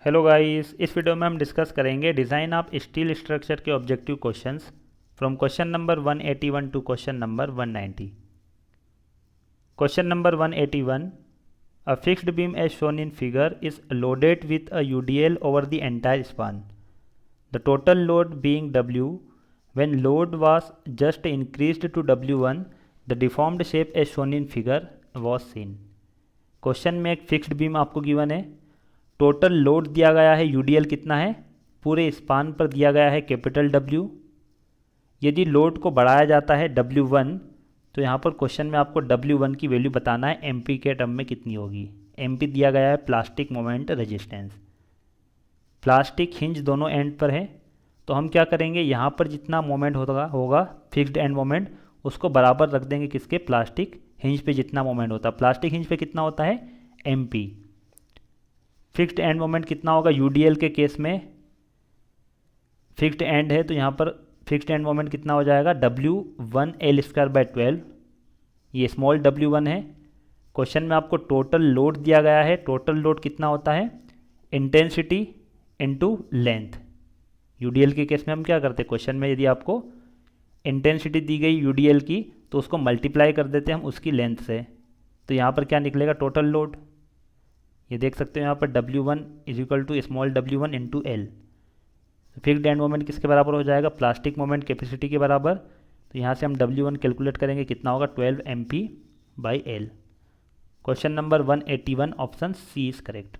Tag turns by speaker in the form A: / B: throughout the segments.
A: Hello guys, इस video में हम डिस्कस करेंगे डिज़ाइन ऑफ स्टील स्ट्रक्चर के objective questions from question number 181 to question number 190। Question number 181, a fixed beam as shown in figure is loaded with a UDL over the entire span, the total load being W। When load was just increased to W1, the deformed shape as shown in figure was seen. Question में एक fixed beam आपको given है, total load दिया गया है, UDL कितना है, पूरे स्पान पर दिया गया है कैपिटल W। यदि लोड को बढ़ाया जाता है W1, तो यहाँ पर क्वेश्चन में आपको W1 की वैल्यू बताना है MP के टर्म में कितनी होगी। MP दिया गया है plastic moment resistance. Plastic hinge दोनों एंड पर है, तो हम क्या करेंगे, यहाँ पर जितना मोमेंट होगा फिक्स्ड एंड मोमेंट, उसको बराबर रख देंगे किसके, प्लास्टिक हिंज पे जितना मोमेंट होता है। प्लास्टिक हिंज पे कितना होता है, MP। फिक्स्ड एंड मोमेंट कितना होगा, यूडीएल के केस में फिक्स्ड एंड है, तो यहाँ पर फिक्स्ड एंड मोमेंट कितना हो जाएगा, W1L²/12। ये स्मॉल W1 है। क्वेश्चन में आपको टोटल लोड दिया गया है, टोटल लोड कितना होता है, इंटेंसिटी इनटू लेंथ। यूडीएल के केस में हम क्या करते हैं, क्वेश्चन में यदि आपको इंटेंसिटी दी गई यूडीएल की, तो उसको मल्टीप्लाई कर देते हैं हम उसकी लेंथ से, तो यहाँ पर क्या निकलेगा, टोटल लोड। ये देख सकते हो यहाँ पर W1 = small W1 × L। Fixed end moment किसके बराबर हो जाएगा, प्लास्टिक मोमेंट कैपेसिटी के बराबर। तो यहाँ से हम W1 कैलकुलेट करेंगे, कितना होगा, 12 MP/L। Question number 181 option C is correct.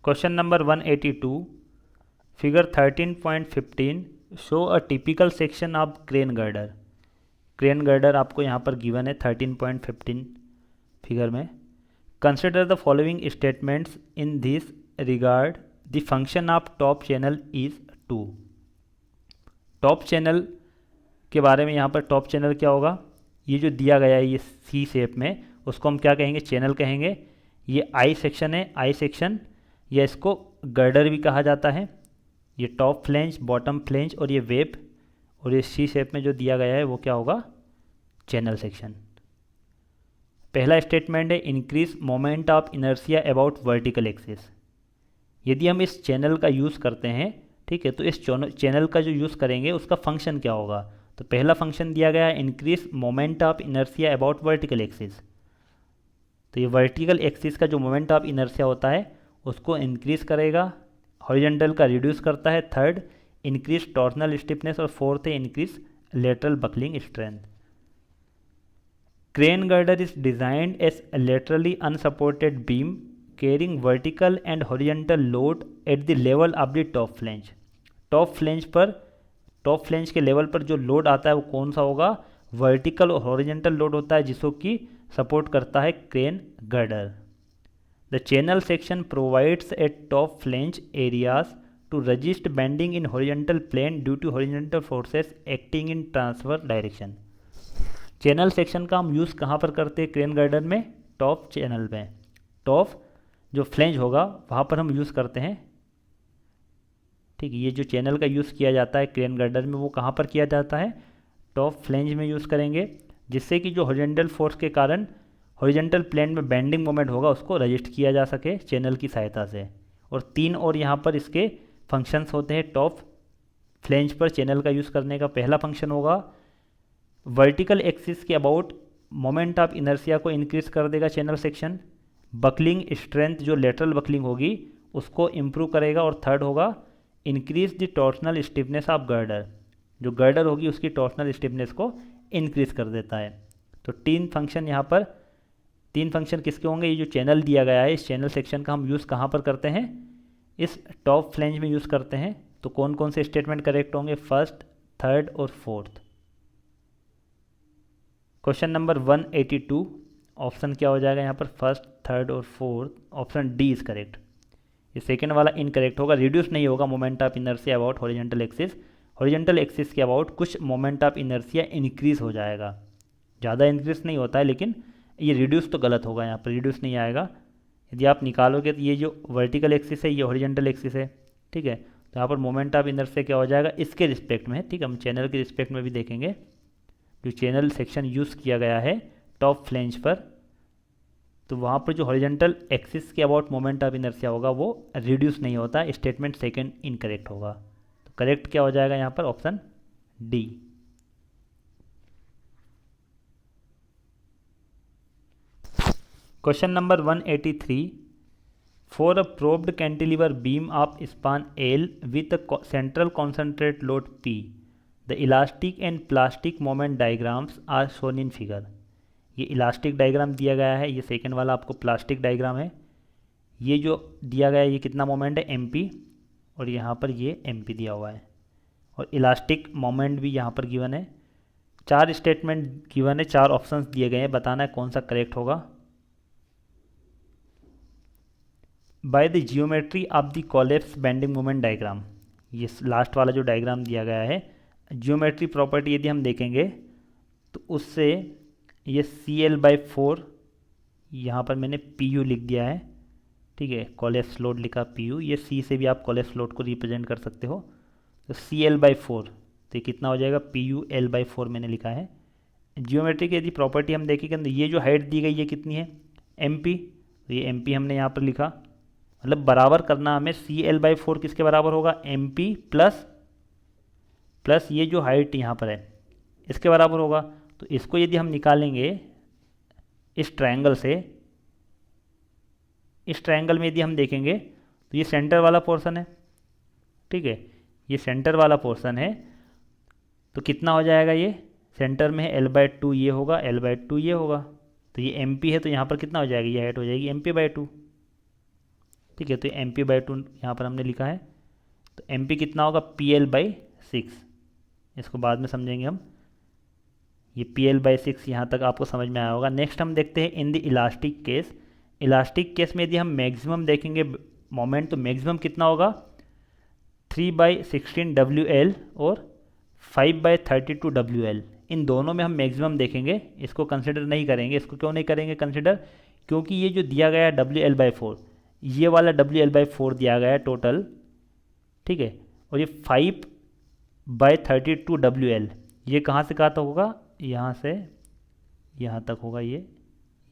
A: Question number 182, figure 13.15 show a typical section of crane girder. Crane girder आपको यहाँ पर गिवन है 13.15 फिगर में। Consider the following statements in this regard, the function of top channel is 2। Top channel के बारे में यहाँ पर, टॉप चैनल क्या होगा, ये जो दिया गया है ये सी शेप में, उसको हम क्या कहेंगे, चैनल कहेंगे। ये आई सेक्शन है, आई सेक्शन, या इसको गर्डर भी कहा जाता है। ये टॉप फ्लेंज, बॉटम फ्लेंज और ये वेब, और ये सी शेप में जो दिया गया है वो क्या होगा, चैनल सेक्शन। पहला स्टेटमेंट है, increase moment of inertia about vertical axis. यदि हम इस चैनल का यूज़ करते हैं, ठीक है, तो इस चैनल का जो यूज़ करेंगे उसका फंक्शन क्या होगा। तो पहला फंक्शन दिया गया है, increase moment of inertia about vertical axis. तो ये वर्टिकल एक्सिस का जो मोमेंट ऑफ इनर्शिया होता है उसको इंक्रीज करेगा, हॉरिजॉन्टल का रिड्यूस करता है। थर्ड, इंक्रीज टॉर्सनल स्टिफनेस, और फोर्थ है increase lateral buckling strength. Crane girder is designed as laterally unsupported beam carrying vertical and horizontal load at the level of the top flange. Top flange के level पर जो load आता है वो कौन सा होगा, वर्टिकल और हॉरिजॉन्टल लोड होता है, जिसको कि सपोर्ट करता है crane girder. The channel section provides eight top flange areas to resist bending in horizontal plane due to horizontal forces acting in transverse direction। Channel section का हम यूज़ कहाँ पर करते हैं, क्रेन गर्डर में, टॉप चैनल में। Top जो flange होगा वहाँ पर हम यूज़ करते हैं, ठीक है। ये जो चैनल का यूज़ किया जाता है क्रेन गर्डर में, वो कहाँ पर किया जाता है, टॉप फ्लेंज में यूज़ करेंगे, जिससे कि जो हॉरिजॉन्टल फोर्स के कारण हॉरिजॉन्टल प्लेन में बेंडिंग मोमेंट होगा उसको रजिस्ट किया जा सके चैनल की सहायता से। और तीन और यहाँ पर इसके फंक्शंस होते हैं टॉप फ्लेंज पर चैनल का यूज़ करने का। पहला फंक्शन होगा, वर्टिकल एक्सिस के अबाउट मोमेंट ऑफ इनर्शिया को इंक्रीज कर देगा चैनल सेक्शन। बकलिंग स्ट्रेंथ, जो लेटरल बकलिंग होगी उसको इम्प्रूव करेगा। और थर्ड होगा, increase the torsional stiffness of girder, जो गर्डर होगी उसकी टॉर्सनल स्टिफनेस को इंक्रीज कर देता है। तो तीन फंक्शन यहाँ पर, तीन फंक्शन किसके होंगे, ये जो चैनल दिया गया है इस चैनल सेक्शन का हम यूज़ कहाँ पर करते हैं, इस टॉप फ्लेंज में यूज़ करते हैं। तो कौन कौन से स्टेटमेंट करेक्ट होंगे, फर्स्ट, थर्ड और फोर्थ। क्वेश्चन नंबर 182 ऑप्शन क्या हो जाएगा यहाँ पर, फर्स्ट, थर्ड और fourth, option D is correct. ये सेकेंड वाला इनकरेक्ट होगा, रिड्यूस नहीं होगा moment of inertia about horizontal axis. Horizontal axis के अबाउट कुछ मोमेंट ऑफ इनर्शिया इंक्रीज हो जाएगा, ज़्यादा इंक्रीज नहीं होता है, लेकिन ये रिड्यूस तो गलत होगा, यहाँ पर रिड्यूस नहीं आएगा। यदि आप निकालोगे तो ये जो वर्टिकल एक्सिस है ये हॉरिजॉन्टल एक्सिस है, ठीक है। तो यहाँ पर मोमेंट ऑफ इनर्शिया क्या हो जाएगा, इसके रिस्पेक्ट में, ठीक है, हम चैनल के रिस्पेक्ट में भी देखेंगे। जो चैनल सेक्शन यूज़ किया गया है टॉप फ्लेंज पर, तो वहाँ पर जो हॉरिजेंटल एक्सिस के अबाउट मोमेंट ऑफ इनर्शिया होगा वो रिड्यूस नहीं होता, स्टेटमेंट सेकंड इनकरेक्ट होगा। तो करेक्ट क्या हो जाएगा यहाँ पर? Option D. Question number 183, for a propped cantilever beam of span L with a central concentrated load P the elastic and plastic moment diagrams are shown in figure. ये elastic diagram दिया गया है, ये सेकेंड वाला आपको plastic diagram है। ये जो दिया गया है ये कितना मोमेंट है? एम पी, और यहाँ पर ये एम पी दिया हुआ है, और इलास्टिक मोमेंट भी यहाँ पर गिवन है। 4 स्टेटमेंट गिवन है, 4 ऑप्शंस दिए गए हैं, बताना है कौन सा करेक्ट होगा। By the geometry of the collapse bending moment diagram, ये लास्ट वाला जो डायग्राम दिया गया है, जियोमेट्री प्रॉपर्टी यदि हम देखेंगे तो उससे ये CL/4, यहाँ पर मैंने PU लिख दिया है, ठीक है, कोलेप्स लोड लिखा PU, ये C से भी आप कोलेप्स लोड को रिप्रेजेंट कर सकते हो। तो CL/4, तो ये कितना हो जाएगा? PU L/4 मैंने लिखा है। जियोमेट्री की यदि प्रॉपर्टी हम देखेंगे तो ये जो हाइट दी गई है कितनी है? MP, तो ये MP हमने यहाँ पर लिखा, मतलब बराबर करना हमें। CL/4 किसके बराबर होगा? MP प्लस ये जो हाइट यहाँ पर है इसके बराबर होगा। तो इसको यदि हम निकालेंगे इस ट्रायंगल से, इस ट्रायंगल में यदि हम देखेंगे तो ये सेंटर वाला पोर्शन है, ठीक है, ये सेंटर वाला पोर्शन है। तो कितना हो जाएगा? ये सेंटर में है L/2, ये होगा L/2, ये होगा, तो ये MP है, तो यहाँ पर कितना हो जाएगी? ये हाइट हो जाएगी MP/2, ठीक है। तो MP/2 यहाँ पर हमने लिखा है, तो MP कितना होगा? PL/6, इसको बाद में समझेंगे हम। ये PL/6 यहाँ तक आपको समझ में आया होगा। नेक्स्ट हम देखते हैं in the elastic case. Elastic case में यदि हम मैक्सिमम देखेंगे मोमेंट, तो मैक्सिमम कितना होगा? 3/16 WL और 5/32 WL, इन दोनों में हम मैक्सिमम देखेंगे, इसको कंसिडर नहीं करेंगे। इसको क्यों नहीं करेंगे कंसिडर? क्योंकि ये जो दिया गया है WL/4, ये वाला WL/4 दिया गया है टोटल, ठीक है, और ये 5/32 WL, ये कहाँ से कहाँ तक होगा? यहाँ से यहाँ तक होगा, ये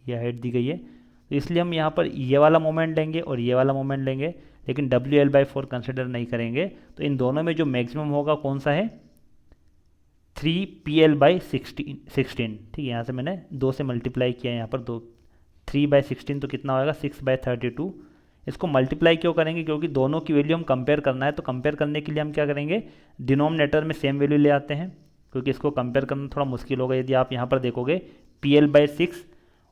A: हाइट दी गई है। तो इसलिए हम यहाँ पर ये वाला मोमेंट लेंगे और ये वाला मोमेंट लेंगे, लेकिन WL/4 कंसिडर नहीं करेंगे। तो इन दोनों में जो मैक्सिमम होगा कौन सा है? 3PL/16, ठीक है, यहाँ से मैंने 2 से मल्टीप्लाई किया है, यहाँ पर 2, 3/16 तो कितना होगा? 6/32। इसको मल्टीप्लाई क्यों करेंगे? क्योंकि दोनों की वैल्यू हम कंपेयर करना है, तो कंपेयर करने के लिए हम क्या करेंगे? डिनोमिनेटर में सेम वैल्यू ले आते हैं, क्योंकि इसको कंपेयर करना थोड़ा मुश्किल होगा। यदि आप यहाँ पर देखोगे PL/6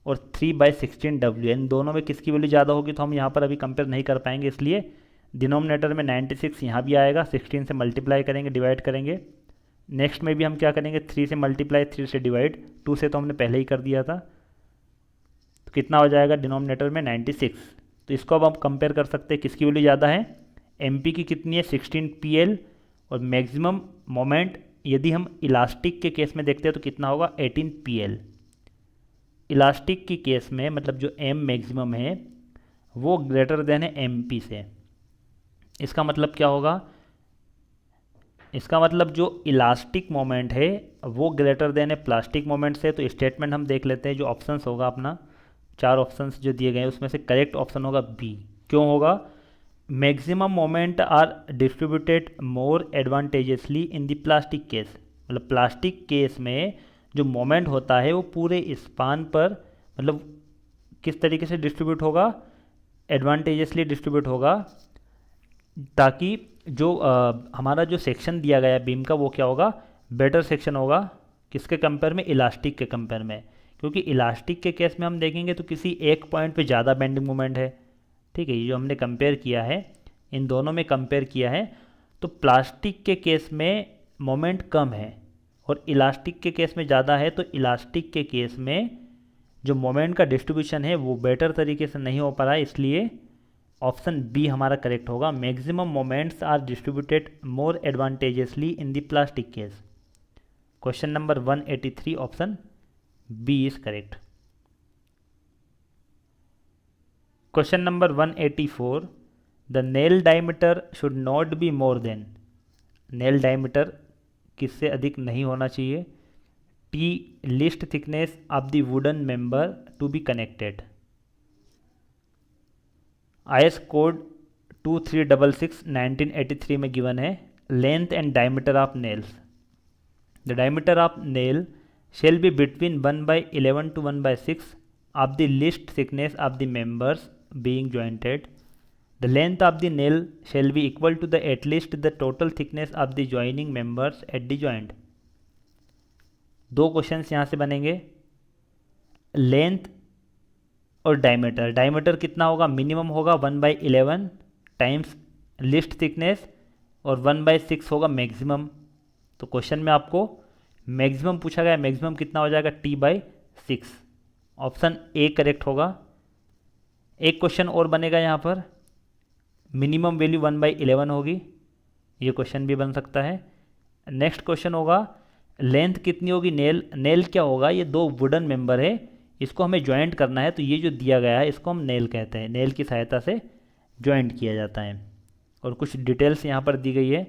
A: और 3/16 WL, इन दोनों में किसकी वैल्यू ज़्यादा होगी, तो हम यहाँ पर अभी कंपेयर नहीं कर पाएंगे, इसलिए डिनोमिनेटर में 96 यहाँ भी आएगा, 16 से मल्टीप्लाई करेंगे, डिवाइड करेंगे। नेक्स्ट में भी हम क्या करेंगे? 3 से मल्टीप्लाई, 3 से डिवाइड, 2 से तो हमने पहले ही कर दिया था, तो कितना हो जाएगा? डिनोमिनेटर में 96। तो इसको अब हम कंपेयर कर सकते हैं, किसकी वैल्यू ज़्यादा है? MP की कितनी है? 16 PL, और मैक्सिमम मोमेंट यदि हम इलास्टिक के केस में देखते हैं तो कितना होगा? 18 PL। इलास्टिक की केस में मतलब जो M मैक्सिमम है वो ग्रेटर देन है MP से। इसका मतलब क्या होगा? इसका मतलब जो इलास्टिक मोमेंट है वो ग्रेटर देन है प्लास्टिक मोमेंट से। तो स्टेटमेंट हम देख लेते हैं, जो ऑप्शंस होगा अपना, 4 ऑप्शंस जो दिए गए हैं उसमें से करेक्ट ऑप्शन होगा बी। क्यों होगा? Maximum moment are distributed more advantageously in the plastic case, मतलब प्लास्टिक केस में जो मोमेंट होता है वो पूरे स्पान पर मतलब किस तरीके से डिस्ट्रीब्यूट होगा? एडवांटेजेसली डिस्ट्रीब्यूट होगा, ताकि जो हमारा जो सेक्शन दिया गया है बीम का वो क्या होगा? बेटर सेक्शन होगा। किसके कंपेयर में? इलास्टिक के कंपेयर में। क्योंकि इलास्टिक के केस में हम देखेंगे तो किसी एक पॉइंट पे ज़्यादा बेंडिंग मोमेंट है, ठीक है, ये जो हमने कंपेयर किया है, इन दोनों में कंपेयर किया है, तो प्लास्टिक के केस में मोमेंट कम है और इलास्टिक के केस में ज़्यादा है। तो इलास्टिक के केस में जो मोमेंट का डिस्ट्रीब्यूशन है वो बेटर तरीके से नहीं हो पा रहा है, इसलिए ऑप्शन बी हमारा करेक्ट होगा। Maximum moments are distributed more advantageously in the plastic case. Question number 183 option B is correct. Question number 184, the nail diameter should not be more than, nail diameter किससे अधिक नहीं होना चाहिए? T least thickness of the wooden member to be connected, IS code 2366 1983 में given है, length and diameter of nails. The diameter of nail shall be between 1/11 to 1/6 of the least thickness of the members being jointed. The length of the nail shall be equal to the at least the total thickness of the joining members at the joint. दो questions यहाँ से बनेंगे, length और diameter. Diameter कितना होगा, minimum होगा 1/11 times list thickness और 1/6 होगा मैक्सिमम। तो क्वेश्चन में आपको मैक्सिमम पूछा गया, मैक्सिमम कितना हो जाएगा T/6। ऑप्शन ए करेक्ट होगा। एक क्वेश्चन और बनेगा यहाँ पर, मिनिमम वैल्यू 1/11 होगी, ये क्वेश्चन भी बन सकता है। नेक्स्ट क्वेश्चन होगा लेंथ कितनी होगी, नेल क्या होगा, ये दो वुडन मेंबर है, इसको हमें ज्वाइंट करना है, तो ये जो दिया गया है इसको हम नेल कहते हैं, नेल की सहायता से ज्वाइंट किया जाता है। और कुछ डिटेल्स यहाँ पर दी गई है,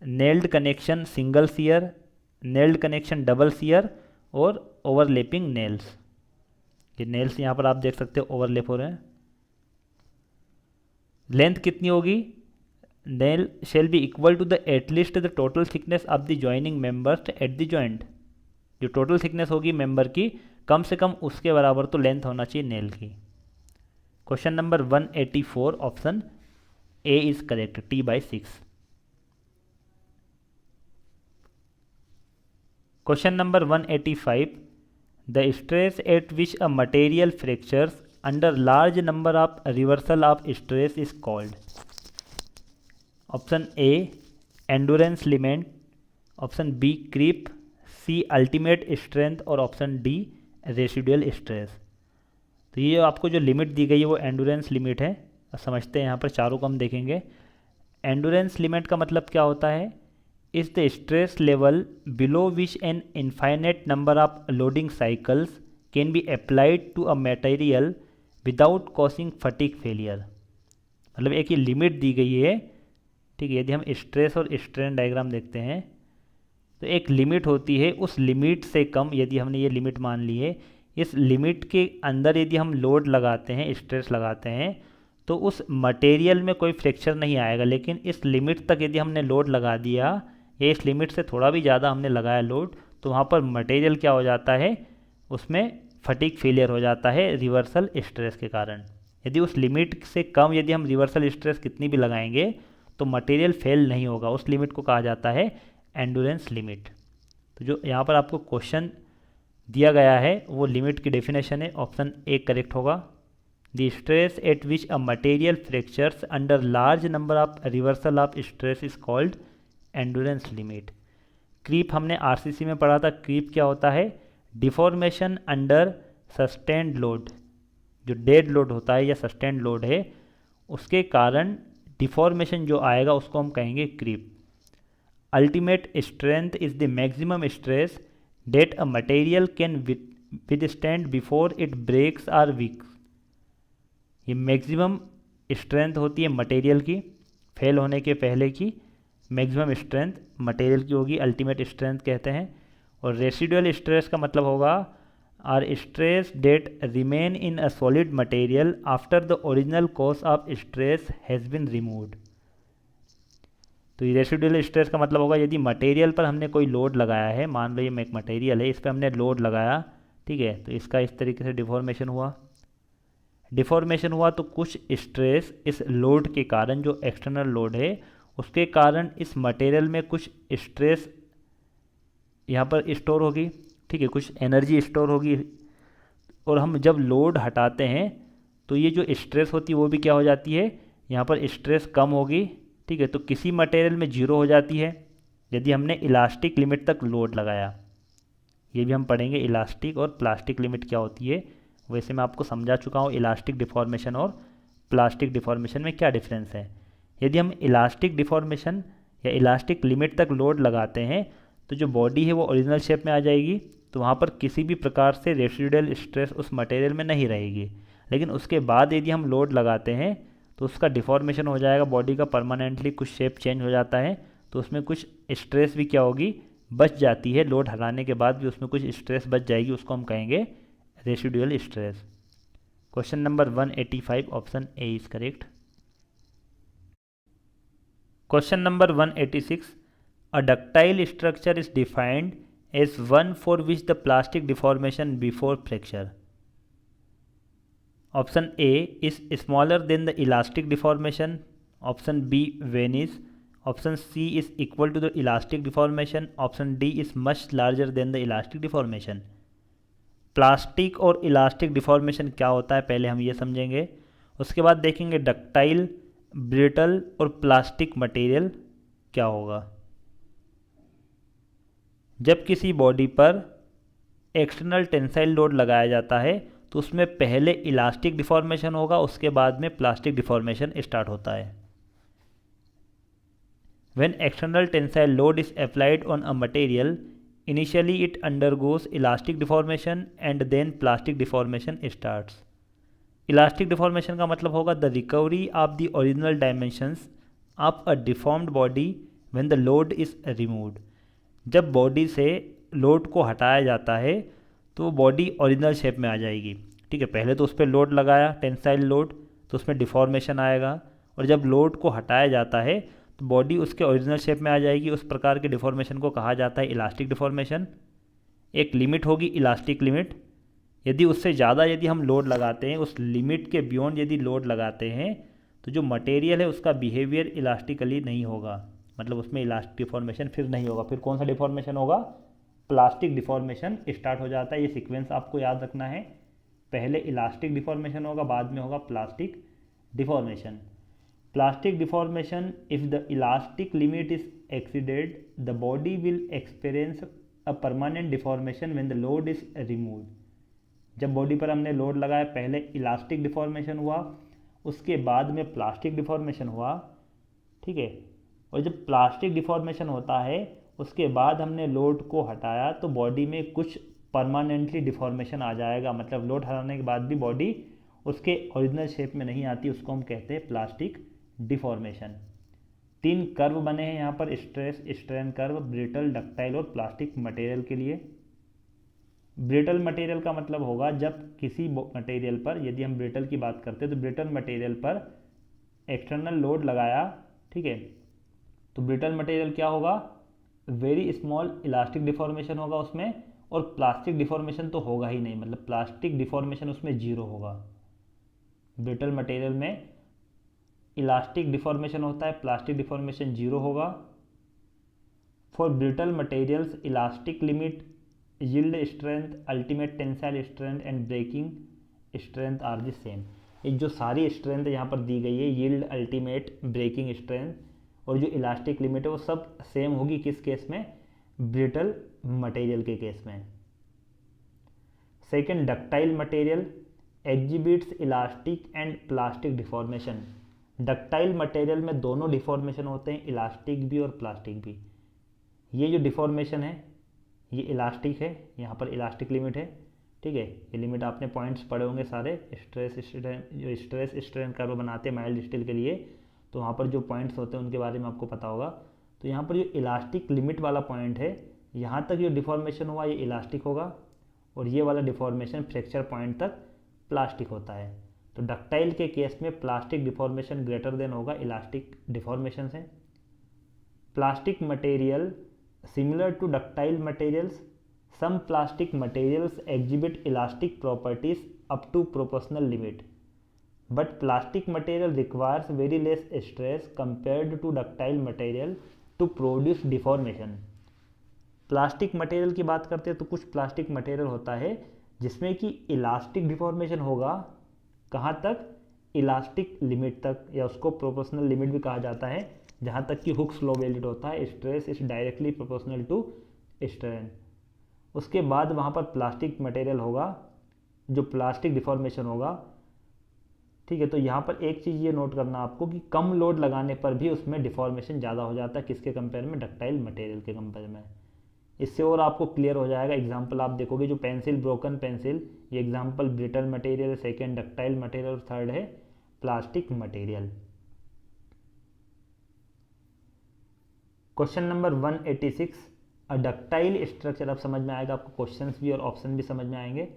A: nailed connection single shear, nailed connection double shear और ओवरलैपिंग नेल्स। ये नेल्स यहाँ पर आप देख सकते हो ओवरलैप हो रहे हैं। लेंथ कितनी होगी, nail shall be equal to the at least the total thickness of the joining members at the joint. जो टोटल थिकनेस होगी मेंबर की कम से कम उसके बराबर तो लेंथ होना चाहिए नेल की। Question number 184 option A is correct, T/6। Question number 185. The stress at which a material fractures under large number of reversal of stress is called. Option A endurance limit, option B creep, C ultimate strength और option D residual stress। तो ये आपको जो limit दी गई है वो endurance limit है। समझते हैं यहाँ पर चारों को हम देखेंगे। एंडोरेंस लिमिट का मतलब क्या होता है, is the stress level below which an infinite number of loading cycles can be applied to a material without causing fatigue failure। मतलब एक ये लिमिट दी गई है, ठीक है। यदि हम स्ट्रेस और स्ट्रेन डायग्राम देखते हैं तो एक लिमिट होती है, उस लिमिट से कम यदि हमने ये लिमिट मान ली है, इस लिमिट के अंदर यदि हम लोड लगाते हैं, स्ट्रेस लगाते हैं, तो उस मटेरियल में कोई फ्रैक्चर नहीं आएगा। लेकिन इस लिमिट तक यदि हमने लोड लगा दिया या इस लिमिट से थोड़ा भी ज़्यादा हमने लगाया लोड, तो वहाँ पर मटेरियल क्या हो जाता है, उसमें फटीग फेलियर हो जाता है रिवर्सल स्ट्रेस के कारण। यदि उस लिमिट से कम यदि हम रिवर्सल स्ट्रेस कितनी भी लगाएंगे तो मटेरियल फेल नहीं होगा, उस लिमिट को कहा जाता है एंडोरेंस लिमिट। तो जो यहाँ पर आपको क्वेश्चन दिया गया है वो लिमिट की डेफिनेशन है, ऑप्शन ए करेक्ट होगा। The stress at which a material fractures under large number of reversal of stress is called endurance limit. Creep हमने आरसीसी में पढ़ा था, क्रीप क्या होता है, डिफॉर्मेशन अंडर सस्टेन्ड लोड। जो डेड लोड होता है या सस्टेन्ड लोड है उसके कारण डिफॉर्मेशन जो आएगा उसको हम कहेंगे creep. Ultimate strength is the maximum stress that a material can withstand before it breaks or weakens. ये मैक्सिमम स्ट्रेंथ होती है मटेरियल की, फेल होने के पहले की मैक्सिमम स्ट्रेंथ मटेरियल की होगी, अल्टीमेट स्ट्रेंथ कहते हैं। और रेसिडुअल स्ट्रेस का मतलब होगा are stress that remain in a solid material after the original cause of stress has been removed. तो ये रेसिडुअल स्ट्रेस का मतलब होगा यदि मटेरियल पर हमने कोई लोड लगाया है, मान लो ये एक मटेरियल है, इस पर हमने लोड लगाया, ठीक है, तो इसका इस तरीके से डिफॉर्मेशन हुआ, तो कुछ स्ट्रेस इस लोड के कारण, जो एक्सटर्नल लोड है उसके कारण इस मटेरियल में कुछ स्ट्रेस यहाँ पर स्टोर होगी, ठीक है, कुछ एनर्जी स्टोर होगी। और हम जब लोड हटाते हैं तो ये जो स्ट्रेस होती है वो भी क्या हो जाती है, यहाँ पर स्ट्रेस कम होगी, ठीक है। तो किसी मटेरियल में जीरो हो जाती है यदि हमने इलास्टिक लिमिट तक लोड लगाया। ये भी हम पढ़ेंगे इलास्टिक और प्लास्टिक लिमिट क्या होती है, वैसे मैं आपको समझा चुका हूँ इलास्टिक डिफॉर्मेशन और प्लास्टिक डिफॉर्मेशन में क्या डिफरेंस है। यदि हम इलास्टिक डिफॉर्मेशन या इलास्टिक लिमिट तक लोड लगाते हैं तो जो बॉडी है वो ओरिजिनल शेप में आ जाएगी, तो वहाँ पर किसी भी प्रकार से रेसिडुअल स्ट्रेस उस मटेरियल में नहीं रहेगी। लेकिन उसके बाद यदि हम लोड लगाते हैं तो उसका डिफॉर्मेशन हो जाएगा, बॉडी का परमानेंटली कुछ शेप चेंज हो जाता है, तो उसमें कुछ स्ट्रेस भी क्या होगी, बच जाती है। लोड हटाने के बाद भी उसमें कुछ स्ट्रेस बच जाएगी, उसको हम कहेंगे residual stress. Question number 185 option A is correct. Question number 186, a ductile structure is defined as one for which the plastic deformation before fracture. Option A is smaller than the elastic deformation, option B vanishes, option C is equal to the elastic deformation, option D is much larger than the elastic deformation. Plastic और elastic deformation क्या होता है पहले हम ये समझेंगे, उसके बाद देखेंगे डक्टाइल, ब्रिटल और प्लास्टिक मटेरियल क्या होगा। जब किसी बॉडी पर एक्सटर्नल टेंसाइल लोड लगाया जाता है तो उसमें पहले इलास्टिक डिफॉर्मेशन होगा, उसके बाद में प्लास्टिक डिफॉर्मेशन स्टार्ट होता है। When external tensile load is applied on a material, initially it undergoes elastic deformation and then plastic deformation starts. Elastic deformation का मतलब होगा the recovery of the original dimensions of a deformed body when the load is removed. जब body से load को हटाया जाता है तो वो बॉडी ओरिजिनल शेप में आ जाएगी। ठीक है, पहले तो उस पर लोड लगाया टेंसाइल लोड, तो उसमें डिफॉर्मेशन आएगा, और जब लोड को हटाया जाता है तो बॉडी उसके ओरिजिनल शेप में आ जाएगी। उस प्रकार के डिफॉर्मेशन को कहा जाता है इलास्टिक डिफॉर्मेशन। एक लिमिट होगी इलास्टिक लिमिट, यदि उससे ज़्यादा यदि हम लोड लगाते हैं, उस लिमिट के बियॉन्ड यदि लोड लगाते हैं तो जो मटेरियल है उसका बिहेवियर इलास्टिकली नहीं होगा, मतलब उसमें इलास्टिक डिफॉर्मेशन फिर नहीं होगा। फिर कौन सा डिफॉर्मेशन होगा? प्लास्टिक डिफॉर्मेशन स्टार्ट हो जाता है। ये सीक्वेंस आपको याद रखना है, पहले इलास्टिक डिफॉर्मेशन होगा, बाद में होगा plastic deformation. Plastic deformation, if the elastic limit is exceeded, the body will experience a permanent deformation when the load is removed. जब बॉडी पर हमने लोड लगाया, पहले इलास्टिक डिफॉर्मेशन हुआ, उसके बाद में प्लास्टिक डिफॉर्मेशन हुआ। ठीक है, और जब प्लास्टिक डिफॉर्मेशन होता है उसके बाद हमने लोड को हटाया तो बॉडी में कुछ परमानेंटली डिफॉर्मेशन आ जाएगा, मतलब लोड हटाने के बाद भी बॉडी उसके ओरिजिनल शेप में नहीं आती, उसको हम कहते हैं प्लास्टिक डिफॉर्मेशन। 3 कर्व बने हैं यहाँ पर, stress strain curve, brittle, ductile और प्लास्टिक मटेरियल के लिए। ब्रिटल मटेरियल का मतलब होगा जब किसी मटेरियल पर, यदि हम ब्रिटल की बात करते हैं तो ब्रिटल मटेरियल पर एक्सटर्नल लोड लगाया, ठीक है, तो ब्रिटल मटेरियल क्या होगा? वेरी स्मॉल इलास्टिक डिफॉर्मेशन होगा उसमें, और प्लास्टिक डिफॉर्मेशन तो होगा ही नहीं, मतलब प्लास्टिक डिफॉर्मेशन उसमें जीरो होगा। ब्रिटल मटेरियल में इलास्टिक डिफॉर्मेशन होता है, प्लास्टिक डिफॉर्मेशन जीरो होगा। For brittle materials elastic limit, yield strength, ultimate tensile strength and breaking strength are the same. ये जो सारी स्ट्रेंथ यहाँ पर दी गई है, यील्ड, अल्टीमेट, ब्रेकिंग स्ट्रेंथ और जो इलास्टिक लिमिट है, वो सब सेम होगी किस केस में? ब्रिटल मटेरियल के केस में। Second, ductile material exhibits elastic and plastic deformation. Ductile material में दोनों डिफॉर्मेशन होते हैं, इलास्टिक भी और प्लास्टिक भी। ये जो डिफॉर्मेशन है ये इलास्टिक है, यहाँ पर इलास्टिक लिमिट है, ठीक है, ये लिमिट आपने पॉइंट्स पढ़े होंगे सारे, स्ट्रेस स्ट्रेन, जो स्ट्रेस स्ट्रेन कर्व बनाते हैं माइल्ड स्टील के लिए, तो वहाँ पर जो पॉइंट्स होते हैं उनके बारे में आपको पता होगा। तो यहाँ पर जो इलास्टिक लिमिट वाला पॉइंट है, यहाँ तक जो डिफॉर्मेशन हुआ ये इलास्टिक होगा, और ये वाला डिफॉर्मेशन फ्रैक्चर पॉइंट तक प्लास्टिक होता है। तो डक्टाइल के केस में प्लास्टिक डिफॉर्मेशन ग्रेटर देन होगा इलास्टिक डिफॉर्मेशन से। Plastic material similar to ductile materials, some plastic materials exhibit elastic properties up to proportional limit, but plastic material requires very less stress compared to ductile material to produce deformation. Plastic material की बात करते हैं तो कुछ plastic material होता है जिसमें कि इलास्टिक डिफॉर्मेशन होगा, कहाँ तक? इलास्टिक लिमिट तक, या उसको प्रोपोर्शनल लिमिट भी कहा जाता है, जहाँ तक कि हुक्स लॉ वैलिड होता है, stress is directly proportional to strain. उसके बाद वहाँ पर प्लास्टिक मटेरियल होगा जो प्लास्टिक डिफॉर्मेशन होगा, ठीक है। तो यहाँ पर एक चीज़ ये नोट करना आपको कि कम लोड लगाने पर भी उसमें डिफॉर्मेशन ज़्यादा हो जाता है, किसके कंपेयर में? डक्टाइल मटेरियल के कंपेयर में। इससे और आपको क्लियर हो जाएगा। एग्जाम्पल आप देखोगे, जो पेंसिल, ब्रोकन पेंसिल, ये example brittle material, second ductile material, third है plastic material. Question number 186, a ductile structure. अब समझ में आएगा आपको, क्वेश्चंस भी और ऑप्शन भी समझ में आएंगे।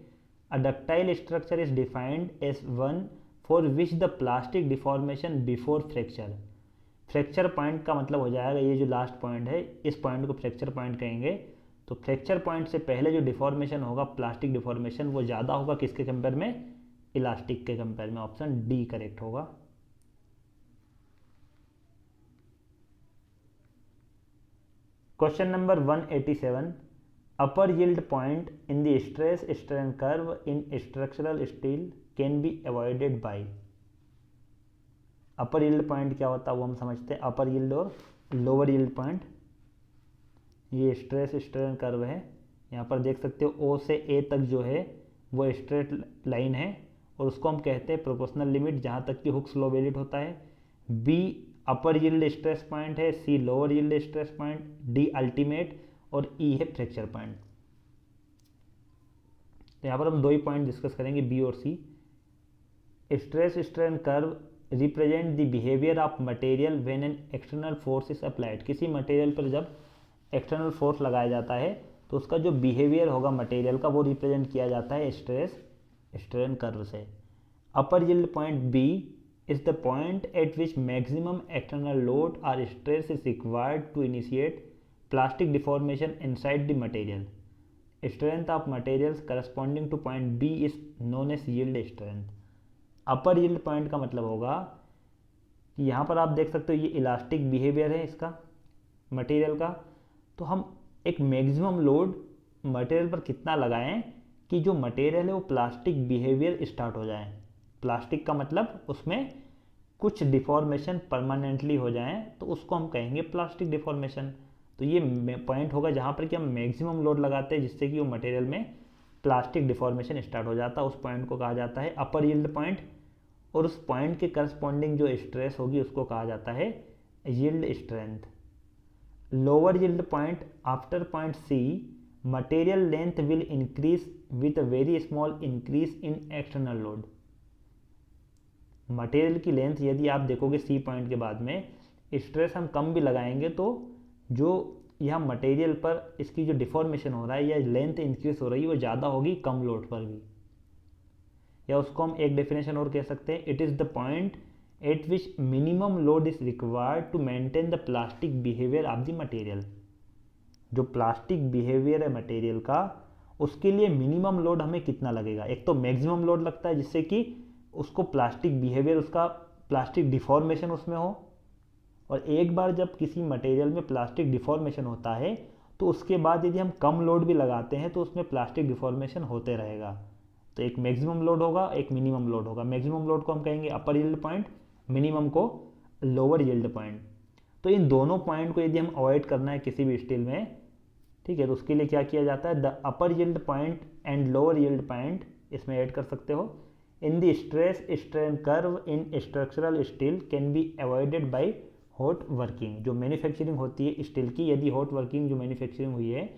A: A ductile structure is defined as one for which the plastic deformation before fracture. Fracture point का मतलब हो जाएगा ये जो लास्ट पॉइंट है, इस पॉइंट को फ्रैक्चर पॉइंट कहेंगे। तो फ्रैक्चर पॉइंट से पहले जो डिफॉर्मेशन होगा, प्लास्टिक डिफॉर्मेशन, वो ज़्यादा होगा किसके कंपेयर में? इलास्टिक के कंपेयर में। ऑप्शन डी करेक्ट होगा। Question number 187, upper yield point in the stress strain curve in structural steel can be avoided by. Upper yield point क्या होता है वो हम समझते हैं। अपर यील्ड और लोअर यील्ड पॉइंट, ये स्ट्रेस स्ट्रेन कर्व है। यहाँ पर देख सकते हो ओ से ए तक जो है वो स्ट्रेट लाइन है और उसको हम कहते हैं प्रोपोर्शनल लिमिट, जहाँ तक कि हुक स्लो वैलिड होता है। B upper yield stress point है, C lower yield stress point, D ultimate और ई है फ्रैक्चर पॉइंट। तो यहाँ पर हम दो ही पॉइंट डिस्कस करेंगे, बी और C. Stress strain curve represent the behaviour of material when an external force is applied. किसी मटेरियल पर जब एक्सटर्नल फोर्स लगाया जाता है तो उसका जो बिहेवियर होगा मटेरियल का, वो रिप्रेजेंट किया जाता है स्ट्रेस स्ट्रेन कर्व से। Upper yield point B is the point at which maximum external load और stress is required to initiate plastic deformation inside the material. Strength of materials corresponding to point B is known as yield strength. Upper yield point का मतलब होगा कि यहाँ पर आप देख सकते हो ये इलास्टिक बिहेवियर है इसका मटेरियल का। तो हम एक मैक्सिमम लोड मटेरियल पर कितना लगाएं कि जो मटेरियल है वो प्लास्टिक बिहेवियर स्टार्ट हो जाए। प्लास्टिक का मतलब उसमें कुछ डिफॉर्मेशन परमानेंटली हो जाए तो उसको हम कहेंगे प्लास्टिक डिफॉर्मेशन। तो ये पॉइंट होगा जहाँ पर कि हम मैक्सिमम लोड लगाते हैं जिससे कि वो मटेरियल में प्लास्टिक डिफॉर्मेशन स्टार्ट हो जाता है। उस पॉइंट को कहा जाता है अपर यील्ड पॉइंट और उस पॉइंट के करस्पॉन्डिंग जो स्ट्रेस होगी उसको कहा जाता है yield strength. Lower yield point after point C material length will increase with a very small increase in external load. Material की लेंथ यदि आप देखोगे सी पॉइंट के बाद में स्ट्रेस हम कम भी लगाएंगे तो जो यह मटेरियल पर इसकी जो डिफॉर्मेशन हो रहा है या लेंथ इंक्रीज हो रही है वो ज़्यादा होगी कम लोड पर भी। या उसको हम एक डेफिनेशन और कह सकते हैं, it is the point at which minimum load is required to maintain the plastic behaviour of the material. जो प्लास्टिक बिहेवियर है मटेरियल का उसके लिए मिनिमम लोड हमें कितना लगेगा। एक तो मैक्सिमम लोड लगता है जिससे कि उसको प्लास्टिक बिहेवियर, उसका प्लास्टिक डिफॉर्मेशन उसमें हो, और एक बार जब किसी मटेरियल में प्लास्टिक डिफॉर्मेशन होता है तो उसके बाद यदि हम कम लोड भी लगाते हैं तो उसमें प्लास्टिक डिफॉर्मेशन होते रहेगा। तो एक मैक्सिमम लोड होगा, एक मिनिमम लोड होगा। मैक्सिमम लोड को हम कहेंगे अपर यील्ड पॉइंट, मिनिमम को लोअर यील्ड पॉइंट। तो इन दोनों पॉइंट को यदि हम अवॉइड करना है किसी भी स्टील में, ठीक है, तो उसके लिए क्या किया जाता है, the upper yield point and lower yield point इसमें ऐड कर सकते हो in the stress strain curve in structural steel can be avoided by hot working. जो मैन्युफैक्चरिंग होती है स्टील की, यदि हॉट वर्किंग जो मैन्युफैक्चरिंग हुई है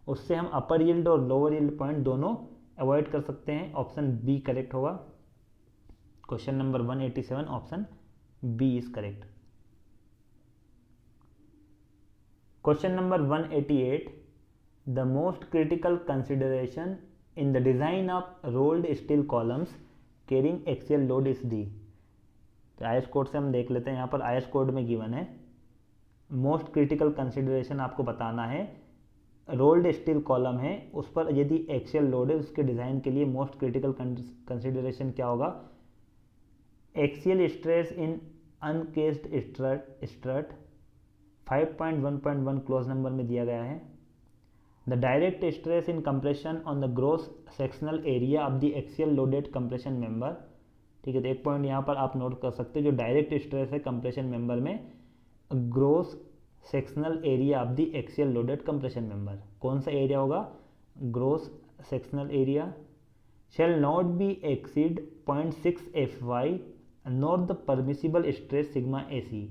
A: उससे हम अपर यील्ड और लोअर यील्ड पॉइंट दोनों अवॉइड कर सकते हैं। ऑप्शन बी करेक्ट होगा। Question number 187 option B is correct. Question number 188, the most critical consideration in the design of rolled steel columns carrying axial load is the. तो IS code से हम देख लेते हैं। यहाँ पर आईएस कोड में गिवन है मोस्ट क्रिटिकल कंसिडरेशन आपको बताना है। रोल्ड स्टील कॉलम है उस पर यदि एक्सियल लोड है उसके डिज़ाइन के लिए मोस्ट क्रिटिकल कंसिडरेशन क्या होगा, axial stress in uncased strut 5.1.1 clause number में दिया गया है। The direct stress in compression on the gross sectional area of the axial loaded compression member. ठीक है, तो एक पॉइंट यहाँ पर आप नोट कर सकते हो, जो डायरेक्ट स्ट्रेस है कंप्रेशन मेंबर में gross sectional area of the axial loaded compression member. कौन सा एरिया होगा, gross sectional area. Shall not be exceed 0.6 FY not the permissible stress sigma AC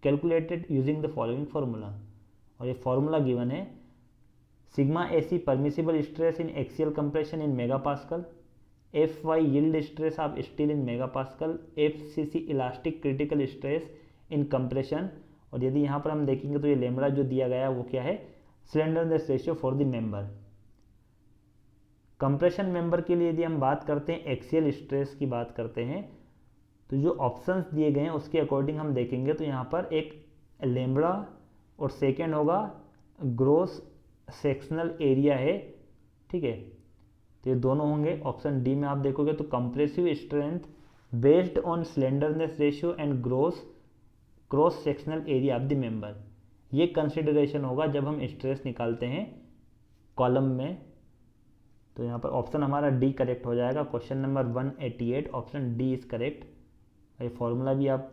A: calculated using the following formula. और ये formula given है, sigma AC permissible stress in axial compression in mega pascal, FY yield stress of steel in mega pascal, FCC elastic critical stress in compression. और यदि यहाँ पर हम देखेंगे तो ये लेमड़ा जो दिया गया है वो क्या है, slenderness ratio for the member. Compression member के लिए यदि हम बात करते हैं, एक्सियल स्ट्रेस की बात करते हैं, तो जो ऑप्शंस दिए गए हैं उसके अकॉर्डिंग हम देखेंगे तो यहाँ पर एक लैम्ब्डा और सेकेंड होगा ग्रॉस सेक्शनल एरिया है, ठीक है। तो ये दोनों होंगे। ऑप्शन डी में आप देखोगे तो compressive strength based on slenderness ratio and cross sectional area of the member, ये कंसिडरेशन होगा जब हम स्ट्रेस निकालते हैं कॉलम में। तो यहाँ पर ऑप्शन हमारा डी करेक्ट हो जाएगा। Question number 188 option D is correct. ये फॉर्मूला भी आप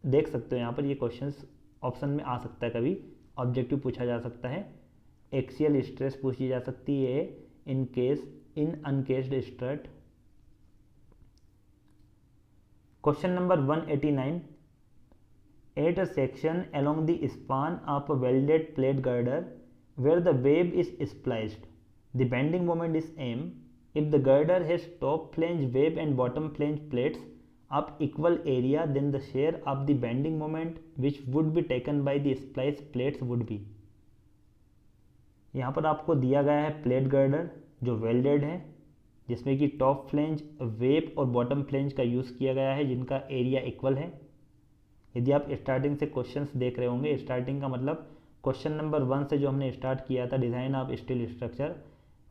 A: देख सकते हो यहाँ पर, ये क्वेश्चंस ऑप्शन में आ सकता है, कभी ऑब्जेक्टिव पूछा जा सकता है, एक्सियल स्ट्रेस पूछी जा सकती है in uncased strut. Question number 189, at a section along the span of a welded plate girder where the web is spliced, the bending moment is m. If the girder has top flange web and bottom flange plates of equal area, then the share of the bending moment which would be taken by the splice plates would be। यहाँ पर आपको दिया गया है plate girder जो welded है, जिसमें कि टॉप फ्लेंज वेब और बॉटम फ्लेंज का यूज़ किया गया है, जिनका एरिया इक्वल है। यदि आप स्टार्टिंग से क्वेश्चंस देख रहे होंगे, स्टार्टिंग का मतलब क्वेश्चन नंबर 1 से जो हमने स्टार्ट किया था डिज़ाइन ऑफ स्टील स्ट्रक्चर,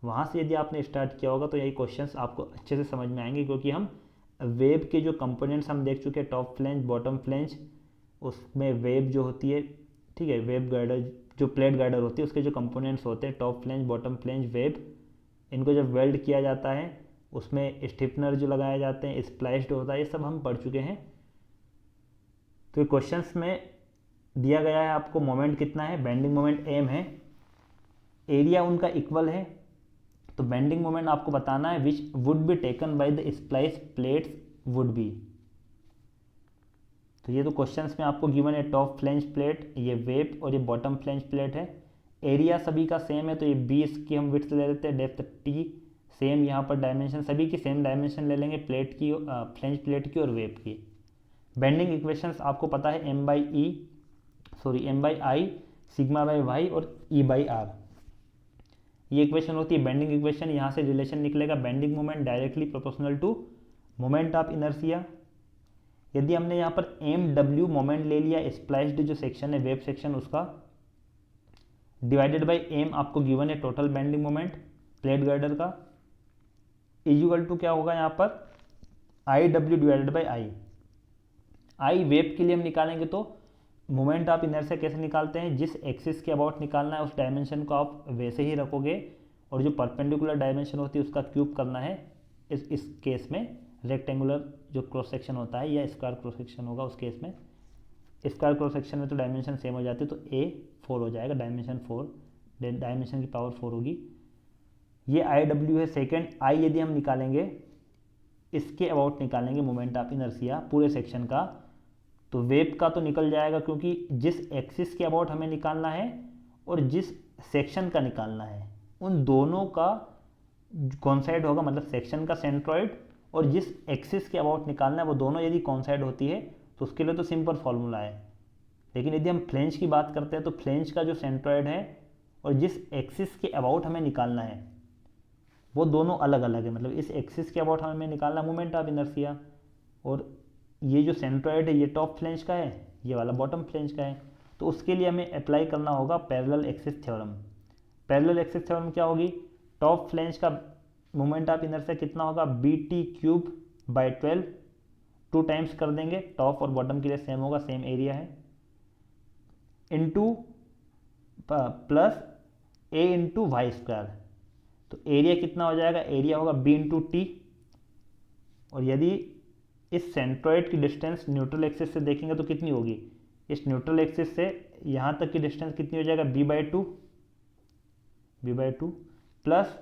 A: वहाँ से यदि आपने स्टार्ट किया होगा तो यही क्वेश्चंस आपको अच्छे से समझ में आएंगे, क्योंकि हम वेब के जो कंपोनेंट्स हम देख चुके हैं, टॉप फ्लेंज बॉटम फ्लेंज, उसमें वेब जो होती है, ठीक है, वेब गार्डर जो प्लेट गार्डर होती है उसके जो कंपोनेंट्स होते हैं top flange bottom flange web, इनको जब वेल्ड किया जाता है उसमें स्टिफनर जो लगाए जाते हैं, स्प्लाइस्ड होता है, ये सब हम पढ़ चुके हैं। तो क्वेश्चंस में दिया गया है आपको मोमेंट कितना है, बेंडिंग मोमेंट एम है, एरिया उनका इक्वल है, तो बेंडिंग मोमेंट आपको बताना है which would be taken by the splice plates would be. तो ये तो क्वेश्चंस में आपको गिवन है टॉप फ्लेंज प्लेट, ये वेब और ये बॉटम फ्लेंज प्लेट है, एरिया सभी का सेम है, तो ये 20 की हम विड्थ ले लेते हैं, डेप्थ टी सेम, यहाँ पर डायमेंशन सभी की सेम डायमेंशन ले लेंगे, प्लेट की, फ्लेंज प्लेट की और वेब की। बेंडिंग इक्वेशंस आपको पता है M by I sigma by Y और ई बाई आर, ये इक्वेशन होती है बेंडिंग इक्वेशन। यहाँ से रिलेशन निकलेगा bending moment directly proportional to moment of inertia. यदि हमने यहाँ पर एम डब्ल्यू मोमेंट ले लिया, स्प्लाइस्ड जो सेक्शन है वेब सेक्शन उसका, डिवाइडेड बाई एम आपको गिवन है total bending moment plate girder का, इक्वल टू क्या होगा यहाँ पर I W divided by I. I web के लिए हम निकालेंगे तो मोमेंट ऑफ इनर्शिया कैसे निकालते हैं, जिस एक्सिस के अबाउट निकालना है उस डायमेंशन को आप वैसे ही रखोगे और जो परपेंडिकुलर डायमेंशन होती है उसका क्यूब करना है। इस केस में रेक्टेंगुलर जो क्रॉस सेक्शन होता है या स्क्वायर क्रॉस सेक्शन होगा, उस केस में स्क्वायर क्रॉस सेक्शन में तो डायमेंशन सेम हो जाती है, तो ए 4 हो जाएगा, डायमेंशन 4, डायमेंशन की पावर 4 होगी। ये आई डब्ल्यू है सेकेंड। आई यदि हम निकालेंगे, इसके अबाउट निकालेंगे मोमेंट ऑफ इनर्शिया पूरे सेक्शन का, तो वेब का तो निकल जाएगा, क्योंकि जिस एक्सिस के अबाउट हमें निकालना है और जिस सेक्शन का निकालना है उन दोनों का कॉन्साइड होगा, मतलब सेक्शन का सेंट्रॉइड और जिस एक्सिस के अबाउट निकालना है वो दोनों यदि कॉन्साइड होती है तो उसके लिए तो सिंपल फॉर्मूला है। लेकिन यदि हम फ्लेंज की बात करते हैं तो फ्लेंज का जो सेंट्रॉइड है और जिस एक्सिस के अबाउट हमें निकालना है वो दोनों अलग अलग है, मतलब इस एक्सिस के अबाउट हमें निकालना मोमेंट ऑफ इनर्शिया, और ये जो सेंट्रॉइड है ये टॉप फ्लेंज का है, ये वाला बॉटम फ्लेंज का है, तो उसके लिए हमें अप्लाई करना होगा parallel axis theorem. Parallel axis theorem क्या होगी, टॉप फ्लेंज का मोमेंट ऑफ इनर्शिया कितना होगा, B T cube by 12, 2 times कर देंगे, टॉप और बॉटम के लिए सेम होगा, सेम एरिया है, into plus A into Y square, तो एरिया कितना हो जाएगा, एरिया होगा बी इंटू टी। और यदि इस सेंट्रॉइड की डिस्टेंस न्यूट्रल एक्सिस से देखेंगे तो कितनी होगी, इस न्यूट्रल एक्सिस से यहाँ तक की डिस्टेंस कितनी हो जाएगा, बी बाई टू प्लस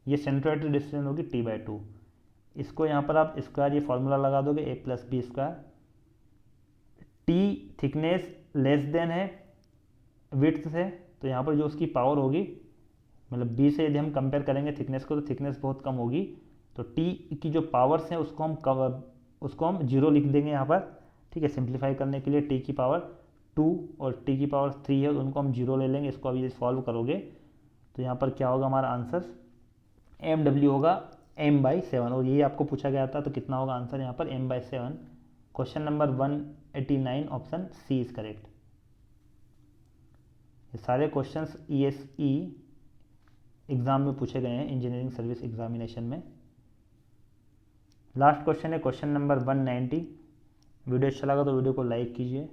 A: ये सेंट्रॉइड की डिस्टेंस होगी टी बाई 2। इसको यहाँ पर आप स्क्वायर ये फॉर्मूला लगा दोगे A plus B square. T thickness less than है विड्थ से, तो यहाँ पर जो उसकी पावर होगी, मतलब बी से यदि हम कंपेयर करेंगे थिकनेस को तो थिकनेस बहुत कम होगी, तो टी की जो पावर्स हैं उसको हम 0 लिख देंगे यहाँ पर, ठीक है, सिंप्लीफाई करने के लिए। टी की पावर 2 और टी की पावर 3 है, तो उनको हम 0 ले लेंगे। इसको अभी सॉल्व करोगे तो यहाँ पर क्या होगा हमारा आंसर, MW होगा m/7 और यही आपको पूछा गया था, तो कितना होगा आंसर यहाँ पर m/7। Question number 189 option C is correct. ये सारे क्वेश्चंस ESE एग्ज़ाम में पूछे गए हैं, इंजीनियरिंग सर्विस एग्जामिनेशन में। लास्ट क्वेश्चन है क्वेश्चन नंबर 190। वीडियो अच्छा लगा तो वीडियो को लाइक कीजिए।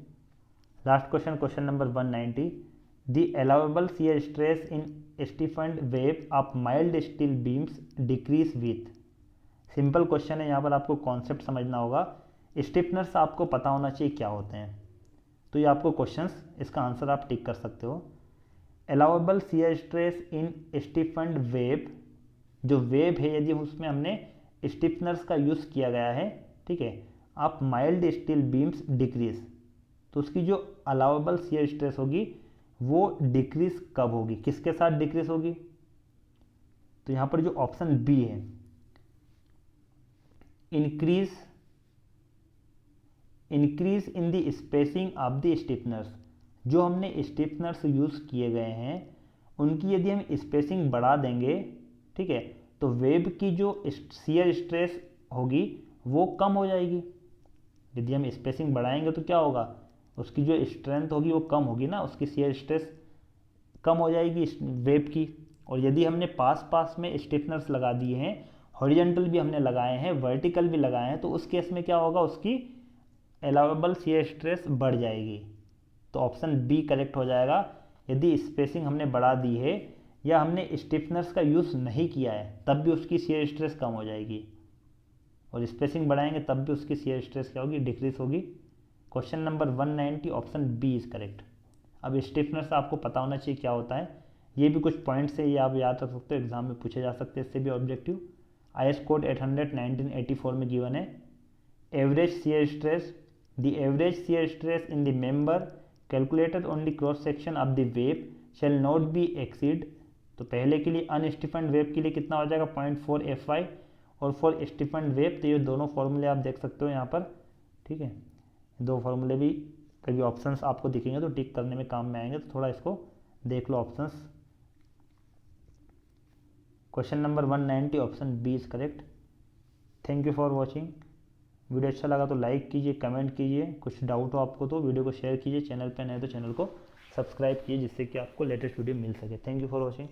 A: Last question number 190, the allowable shear stress in stiffened web of mild steel beams decrease with. Simple question है, यहाँ पर आपको कॉन्सेप्ट समझना होगा। स्टिफनर्स आपको पता होना चाहिए क्या होते हैं, तो ये आपको क्वेश्चंस, इसका आंसर आप टिक कर सकते हो। Allowable shear stress in stiffened web, जो वेव है यदि उसमें हमने स्टिफनर्स का यूज़ किया गया है, ठीक है, आप माइल्ड स्टील बीम्स डिक्रीज, तो उसकी जो अलाउेबल शियर स्ट्रेस होगी वो डिक्रीज कब होगी, किसके साथ डिक्रीज होगी? तो यहाँ पर जो ऑप्शन बी है, increase in the spacing of the stiffeners. जो हमने स्टिफनर्स यूज़ किए गए हैं उनकी यदि हम स्पेसिंग बढ़ा देंगे, ठीक है, तो वेब की जो शियर स्ट्रेस होगी वो कम हो जाएगी। यदि हम स्पेसिंग बढ़ाएंगे तो क्या होगा, उसकी जो स्ट्रेंथ होगी वो कम होगी ना, उसकी शियर स्ट्रेस कम हो जाएगी वेब की। और यदि हमने पास में स्टिफनर्स लगा दिए हैं, हॉरिजॉन्टल भी हमने लगाए हैं, वर्टिकल भी लगाए हैं, तो उस केस में क्या होगा, उसकी अलाउेबल शियर स्ट्रेस बढ़ जाएगी। तो ऑप्शन बी करेक्ट हो जाएगा। यदि स्पेसिंग हमने बढ़ा दी है या हमने स्टिफनर्स का यूज़ नहीं किया है तब भी उसकी शियर स्ट्रेस कम हो जाएगी, और स्पेसिंग बढ़ाएंगे तब भी उसकी शियर स्ट्रेस क्या होगी, डिक्रीज होगी। Question number 190 option B is correct. अब स्टिफनर्स आपको पता होना चाहिए क्या होता है, ये भी कुछ पॉइंट्स है, ये आप याद रख सकते हो, एग्जाम में पूछे जा सकते हैं इससे भी ऑब्जेक्टिव। IS कोड 800 1984 में गिवन है। Average shear stress, the average shear stress in the member calculated on the cross section of the wave shall not be exceed. तो पहले के लिए अनस्टिफन्ड वेव के लिए कितना हो जाएगा, 0.4 FY, और फॉर स्टिफन्ड वेव तो ये दोनों फॉर्मूले आप देख सकते हो यहाँ पर, ठीक है। दो फॉर्मूले भी कभी ऑप्शंस आपको दिखेंगे तो टिक करने में काम में आएंगे, तो थोड़ा इसको देख लो options. Question number 190 option B is correct. Thank you for watching. Video अच्छा लगा तो लाइक कीजिए, कमेंट कीजिए, कुछ डाउट हो आपको तो वीडियो को शेयर कीजिए, चैनल पे नए तो चैनल को सब्सक्राइब कीजिए जिससे कि आपको लेटेस्ट वीडियो मिल सके। Thank you for watching.